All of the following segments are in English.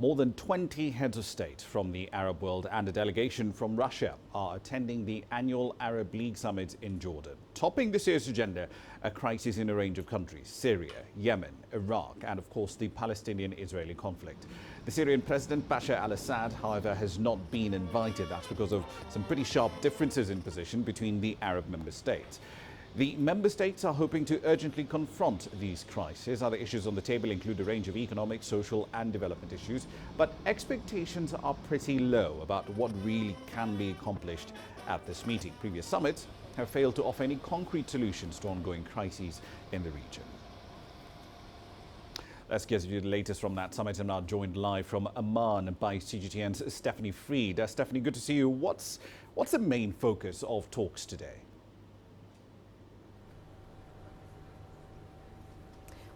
More than 20 heads of state from the Arab world and a delegation from Russia are attending the annual Arab League summit in Jordan. Topping this year's agenda, a crisis in a range of countries: Syria, Yemen, Iraq, and of course the Palestinian-Israeli conflict. The Syrian President Bashar Al Assad, however, has not been invited. That's because of some pretty sharp differences in position between the Arab member states. The member states are hoping to urgently confront these crises. Other issues on the table include a range of economic, social and development issues, but expectations are pretty low about what really can be accomplished at this meeting. Previous summits have failed to offer any concrete solutions to ongoing crises in the region. Let's get you the latest from that summit. I'm now joined live from Amman by CGTN's Stephanie Freed. Stephanie, good to see you. What's the main focus of talks today?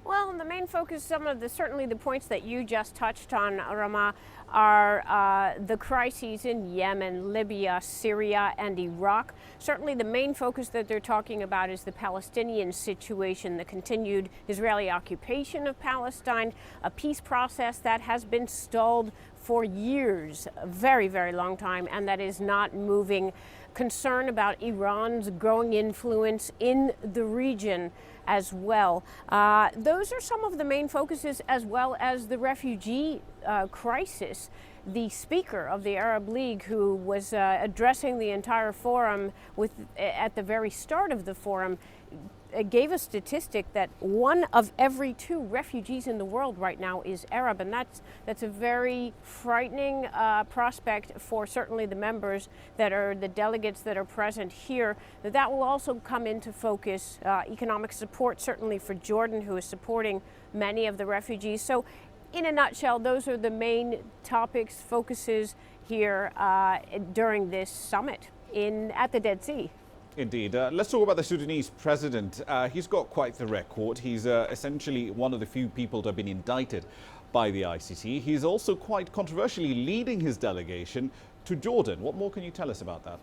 Well, the main focus, certainly the points that you just touched on, Rama, are the crises in Yemen, Libya, Syria and Iraq. Certainly the main focus that they're talking about is the Palestinian situation, the continued Israeli occupation of Palestine, a peace process that has been stalled for years, a very, very long time, and that is not moving. Concern about Iran's growing influence in the region as well. Those are some of the main focuses, as well as the refugee crisis. The speaker of the Arab League, who was addressing the entire forum at the very start of the forum, gave a statistic that 1 of every 2 refugees in the world right now is Arab, and that's a very frightening prospect for certainly the members that are the delegates that are present here. That will also come into focus. Economic support certainly for Jordan, who is supporting many of the refugees. So in a nutshell, those are the main topics, focuses here during this summit at the Dead Sea. Indeed. Let's talk about the Sudanese president. He's got quite the record. He's essentially one of the few people to have been indicted by the ICC. He's also quite controversially leading his delegation to Jordan. What more can you tell us about that?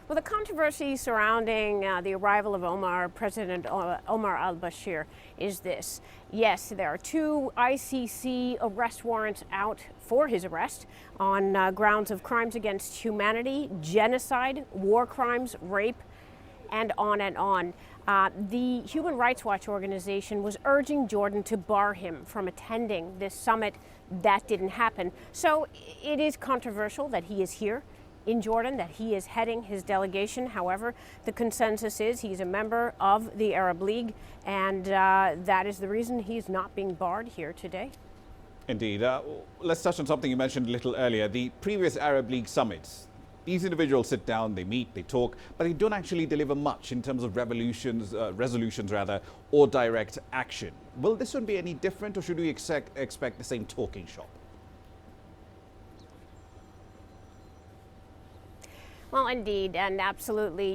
Well, the controversy surrounding the arrival of President Omar al-Bashir is this. Yes, there are 2 ICC arrest warrants out for his arrest on grounds of crimes against humanity, genocide, war crimes, rape, and on and on. The Human Rights Watch organization was urging Jordan to bar him from attending this summit. That didn't happen. So it is controversial that he is here in Jordan, that he is heading his delegation. However, the consensus is he's a member of the Arab League, and that is the reason he's not being barred here today. Indeed. Let's touch on something you mentioned a little earlier. The previous Arab League summits, these individuals sit down, they meet, they talk, but they don't actually deliver much in terms of resolutions or direct action. Will this one be any different, or should we expect the same talking shop? Well, indeed, and absolutely,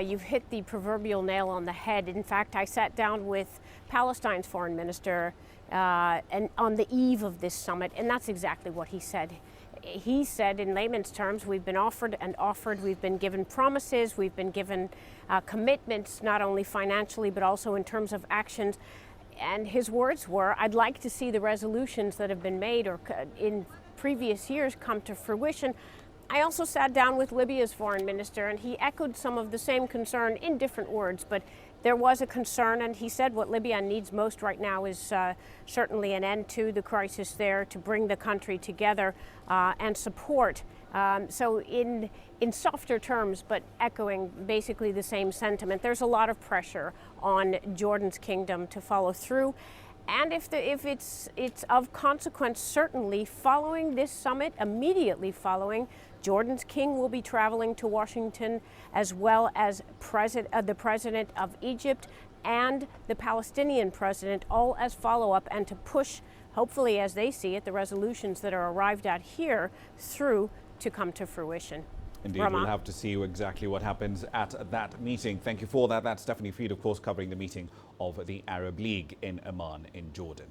you've hit the proverbial nail on the head. In fact, I sat down with Palestine's foreign minister and on the eve of this summit, and that's exactly what he said. He said, in layman's terms, we've been offered and offered, we've been given promises, we've been given commitments, not only financially, but also in terms of actions. And his words were, I'd like to see the resolutions that have been made or in previous years come to fruition. I also sat down with Libya's foreign minister, and he echoed some of the same concern in different words, but there was a concern, and he said what Libya needs most right now is certainly an end to the crisis there, to bring the country together and support. So in softer terms, but echoing basically the same sentiment, there's a lot of pressure on Jordan's kingdom to follow through. And if it's of consequence, certainly following this summit, immediately following, Jordan's king will be traveling to Washington, as well as the president of Egypt and the Palestinian president, all as follow-up and to push, hopefully as they see it, the resolutions that are arrived at here through to come to fruition. Indeed, we'll have to see exactly what happens at that meeting. Thank you for that. That's Stephanie Freed, of course, covering the meeting of the Arab League in Amman in Jordan.